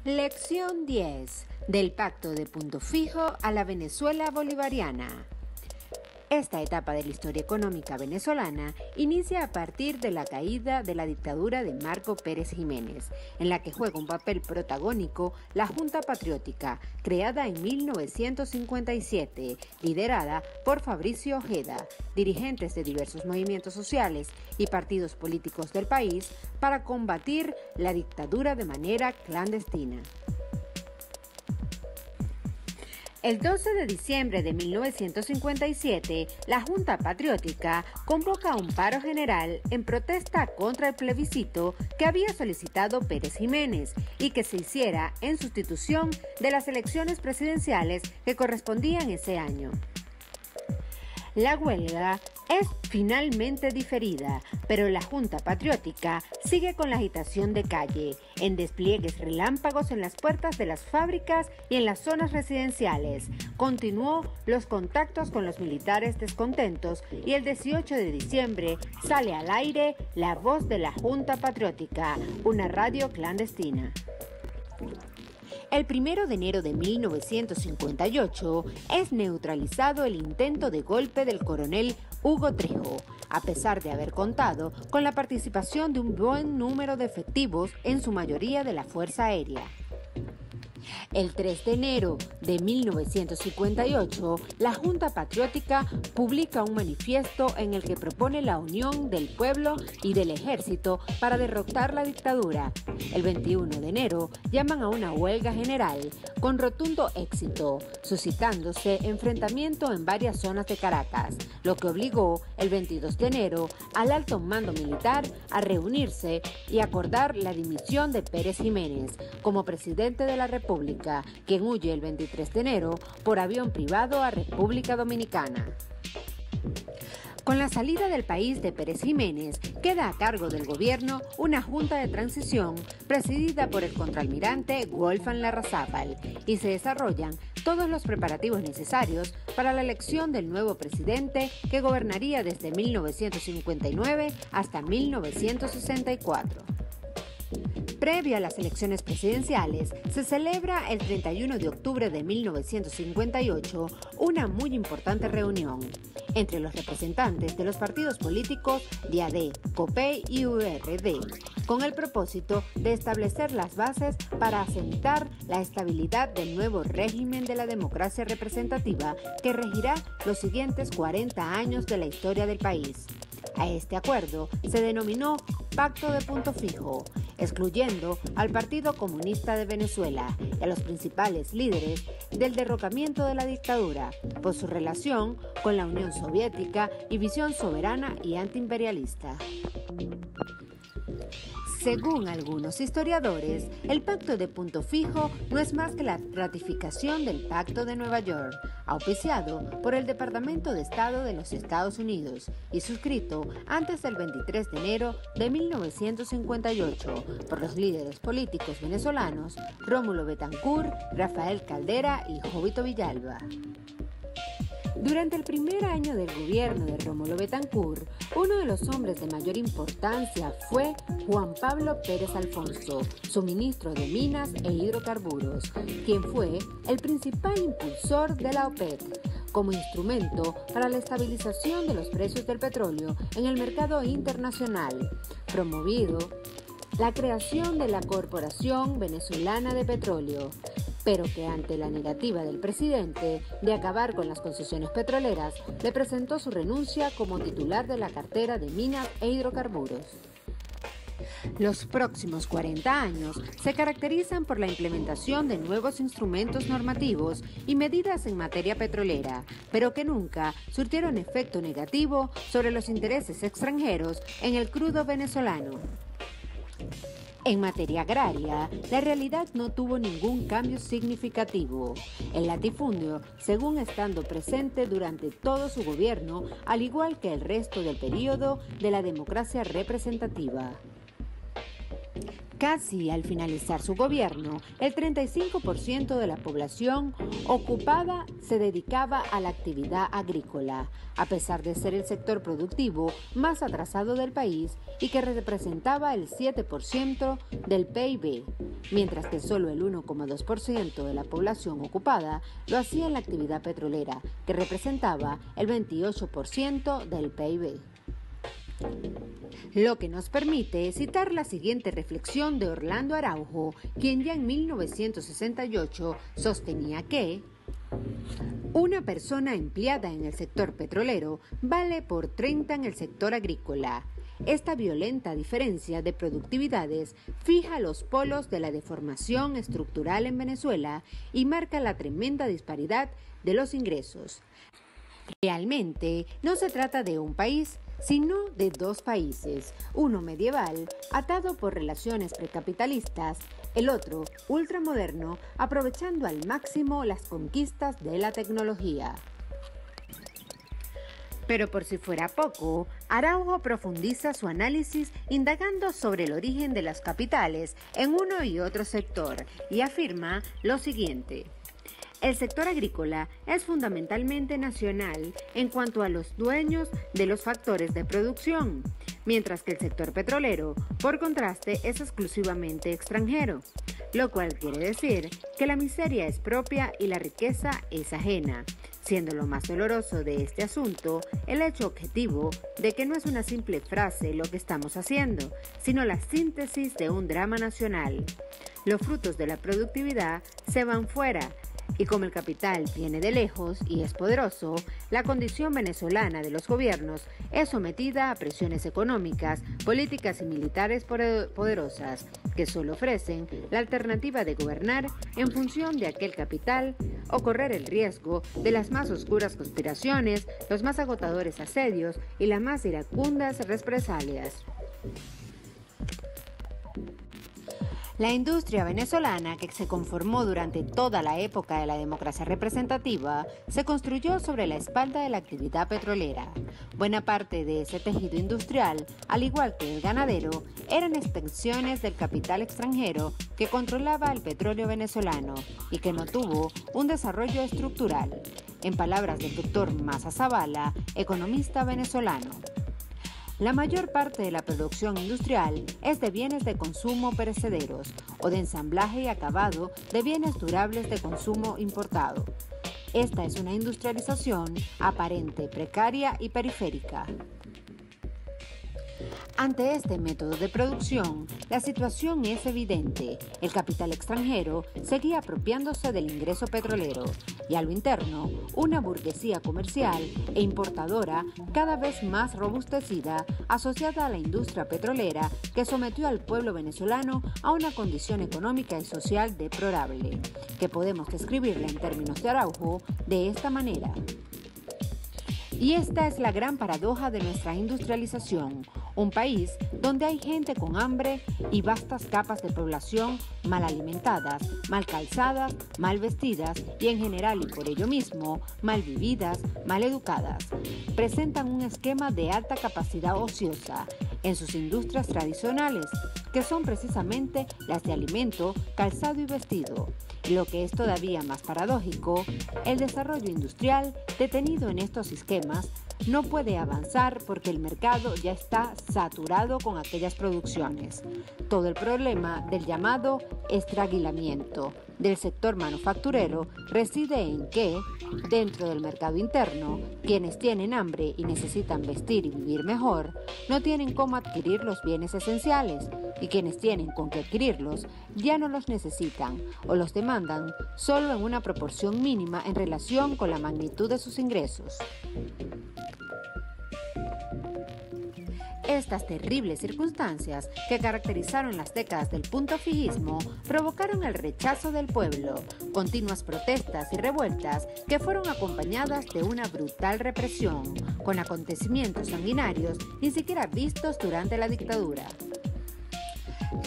Lección 10. Del Pacto de Punto Fijo a la Venezuela bolivariana. Esta etapa de la historia económica venezolana inicia a partir de la caída de la dictadura de Marco Pérez Jiménez, en la que juega un papel protagónico la Junta Patriótica, creada en 1957, liderada por Fabricio Ojeda, dirigentes de diversos movimientos sociales y partidos políticos del país para combatir la dictadura de manera clandestina. El 12 de diciembre de 1957, la Junta Patriótica convoca un paro general en protesta contra el plebiscito que había solicitado Pérez Jiménez y que se hiciera en sustitución de las elecciones presidenciales que correspondían ese año. La huelga es finalmente diferida, pero la Junta Patriótica sigue con la agitación de calle, en despliegues relámpagos en las puertas de las fábricas y en las zonas residenciales. Continuó los contactos con los militares descontentos y el 18 de diciembre sale al aire La Voz de la Junta Patriótica, una radio clandestina. El 1 de enero de 1958 es neutralizado el intento de golpe del coronel Hugo Trejo, a pesar de haber contado con la participación de un buen número de efectivos, en su mayoría de la Fuerza Aérea. El 3 de enero de 1958, la Junta Patriótica publica un manifiesto en el que propone la unión del pueblo y del ejército para derrotar la dictadura. El 21 de enero llaman a una huelga general con rotundo éxito, suscitándose enfrentamiento en varias zonas de Caracas, lo que obligó el 22 de enero al alto mando militar a reunirse y acordar la dimisión de Pérez Jiménez como presidente de la República, quien huye el 23 de enero por avión privado a República Dominicana. Con la salida del país de Pérez Jiménez, queda a cargo del gobierno una junta de transición presidida por el contraalmirante Wolfgang Larrazábal y se desarrollan todos los preparativos necesarios para la elección del nuevo presidente que gobernaría desde 1959 hasta 1964. Previo a las elecciones presidenciales, se celebra el 31 de octubre de 1958 una muy importante reunión entre los representantes de los partidos políticos de AD, COPEI y URD, con el propósito de establecer las bases para asentar la estabilidad del nuevo régimen de la democracia representativa que regirá los siguientes 40 años de la historia del país. A este acuerdo se denominó Pacto de Punto Fijo, excluyendo al Partido Comunista de Venezuela y a los principales líderes del derrocamiento de la dictadura por su relación con la Unión Soviética y visión soberana y antiimperialista. Según algunos historiadores, el Pacto de Punto Fijo no es más que la ratificación del Pacto de Nueva York, auspiciado por el Departamento de Estado de los Estados Unidos y suscrito antes del 23 de enero de 1958 por los líderes políticos venezolanos Rómulo Betancourt, Rafael Caldera y Jovito Villalba. Durante el primer año del gobierno de Rómulo Betancourt, uno de los hombres de mayor importancia fue Juan Pablo Pérez Alfonso, su ministro de Minas e Hidrocarburos, quien fue el principal impulsor de la OPEC como instrumento para la estabilización de los precios del petróleo en el mercado internacional, promovido la creación de la Corporación Venezolana de Petróleo, pero que ante la negativa del presidente de acabar con las concesiones petroleras, le presentó su renuncia como titular de la cartera de Minas e Hidrocarburos. Los próximos 40 años se caracterizan por la implementación de nuevos instrumentos normativos y medidas en materia petrolera, pero que nunca surtieron efecto negativo sobre los intereses extranjeros en el crudo venezolano. En materia agraria, la realidad no tuvo ningún cambio significativo. El latifundio, según estando presente durante todo su gobierno, al igual que el resto del periodo de la democracia representativa. Casi al finalizar su gobierno, el 35% de la población ocupada se dedicaba a la actividad agrícola, a pesar de ser el sector productivo más atrasado del país y que representaba el 7% del PIB, mientras que solo el 1,2% de la población ocupada lo hacía en la actividad petrolera, que representaba el 28% del PIB. Lo que nos permite citar la siguiente reflexión de Orlando Araujo, quien ya en 1968 sostenía que una persona empleada en el sector petrolero vale por 30 en el sector agrícola. Esta violenta diferencia de productividades fija los polos de la deformación estructural en Venezuela y marca la tremenda disparidad de los ingresos. Realmente no se trata de un país, sino de dos países, uno medieval, atado por relaciones precapitalistas, el otro ultramoderno, aprovechando al máximo las conquistas de la tecnología. Pero por si fuera poco, Araujo profundiza su análisis indagando sobre el origen de las capitales en uno y otro sector y afirma lo siguiente. El sector agrícola es fundamentalmente nacional en cuanto a los dueños de los factores de producción, mientras que el sector petrolero, por contraste, es exclusivamente extranjero, lo cual quiere decir que la miseria es propia y la riqueza es ajena, siendo lo más doloroso de este asunto el hecho objetivo de que no es una simple frase lo que estamos haciendo, sino la síntesis de un drama nacional. Los frutos de la productividad se van fuera, y como el capital viene de lejos y es poderoso, la condición venezolana de los gobiernos es sometida a presiones económicas, políticas y militares poderosas, que solo ofrecen la alternativa de gobernar en función de aquel capital o correr el riesgo de las más oscuras conspiraciones, los más agotadores asedios y las más iracundas represalias. La industria venezolana, que se conformó durante toda la época de la democracia representativa, se construyó sobre la espalda de la actividad petrolera. Buena parte de ese tejido industrial, al igual que el ganadero, eran extensiones del capital extranjero que controlaba el petróleo venezolano y que no tuvo un desarrollo estructural. En palabras del doctor Maza Zavala, economista venezolano. La mayor parte de la producción industrial es de bienes de consumo perecederos o de ensamblaje y acabado de bienes durables de consumo importado. Esta es una industrialización aparente, precaria y periférica. Ante este método de producción, la situación es evidente. El capital extranjero seguía apropiándose del ingreso petrolero y a lo interno, una burguesía comercial e importadora cada vez más robustecida asociada a la industria petrolera que sometió al pueblo venezolano a una condición económica y social deplorable, que podemos describirla en términos de Araujo de esta manera. Y esta es la gran paradoja de nuestra industrialización, un país donde hay gente con hambre y vastas capas de población mal alimentadas, mal calzadas, mal vestidas y en general y por ello mismo mal vividas, mal educadas. Presentan un esquema de alta capacidad ociosa en sus industrias tradicionales, que son precisamente las de alimento, calzado y vestido. Y lo que es todavía más paradójico, el desarrollo industrial detenido en estos esquemas no puede avanzar porque el mercado ya está saturado con aquellas producciones. Todo el problema del llamado estrangulamiento del sector manufacturero reside en que, dentro del mercado interno, quienes tienen hambre y necesitan vestir y vivir mejor, no tienen cómo adquirir los bienes esenciales, y quienes tienen con qué adquirirlos ya no los necesitan o los demandan solo en una proporción mínima en relación con la magnitud de sus ingresos. Estas terribles circunstancias que caracterizaron las décadas del punto fijismo provocaron el rechazo del pueblo, continuas protestas y revueltas que fueron acompañadas de una brutal represión, con acontecimientos sanguinarios ni siquiera vistos durante la dictadura.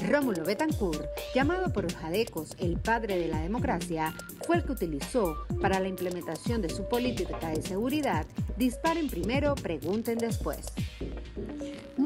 Rómulo Betancourt, llamado por los jadecos el padre de la democracia, fue el que utilizó para la implementación de su política de seguridad "disparen primero, pregunten después".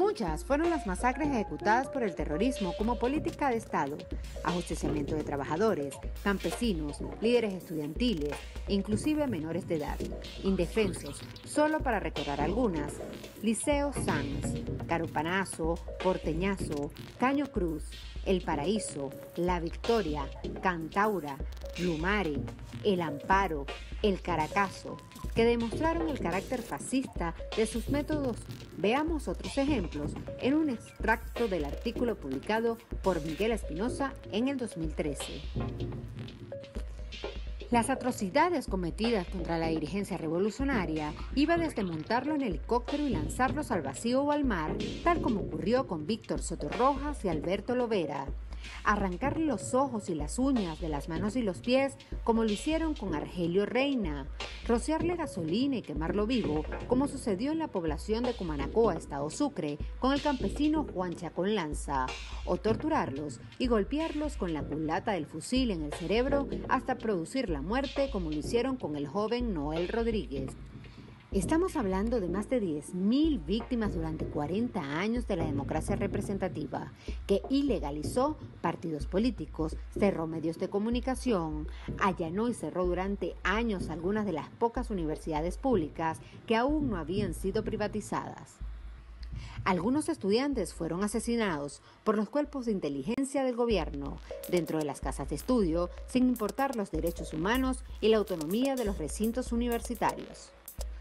Muchas fueron las masacres ejecutadas por el terrorismo como política de Estado, ajusticiamiento de trabajadores, campesinos, líderes estudiantiles, inclusive menores de edad, indefensos, solo para recordar algunas: Liceo Sanz, Carupanazo, Porteñazo, Caño Cruz, El Paraíso, La Victoria, Cantaura, Blumare, El Amparo, El Caracazo, que demostraron el carácter fascista de sus métodos. Veamos otros ejemplos en un extracto del artículo publicado por Miguel Espinosa en el 2013. Las atrocidades cometidas contra la dirigencia revolucionaria iba desde montarlo en helicóptero y lanzarlos al vacío o al mar, tal como ocurrió con Víctor Soto Rojas y Alberto Lovera. Arrancarle los ojos y las uñas de las manos y los pies, como lo hicieron con Argelio Reina. Rociarle gasolina y quemarlo vivo, como sucedió en la población de Cumanacoa, Estado Sucre, con el campesino Juan Chacón Lanza. O torturarlos y golpearlos con la culata del fusil en el cerebro hasta producir la muerte, como lo hicieron con el joven Noel Rodríguez. Estamos hablando de más de 10.000 víctimas durante 40 años de la democracia representativa, que ilegalizó partidos políticos, cerró medios de comunicación, allanó y cerró durante años algunas de las pocas universidades públicas que aún no habían sido privatizadas. Algunos estudiantes fueron asesinados por los cuerpos de inteligencia del gobierno dentro de las casas de estudio, sin importar los derechos humanos y la autonomía de los recintos universitarios.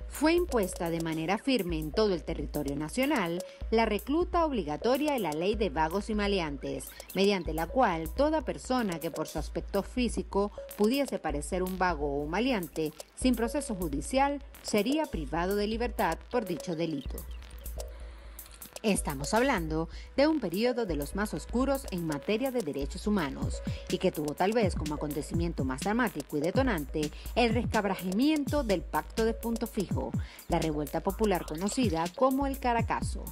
Fue impuesta de manera firme en todo el territorio nacional la recluta obligatoria y la ley de vagos y maleantes, mediante la cual toda persona que por su aspecto físico pudiese parecer un vago o un maleante, sin proceso judicial, sería privado de libertad por dicho delito. Estamos hablando de un periodo de los más oscuros en materia de derechos humanos y que tuvo tal vez como acontecimiento más dramático y detonante el resquebrajamiento del Pacto de Punto Fijo, la revuelta popular conocida como el Caracazo.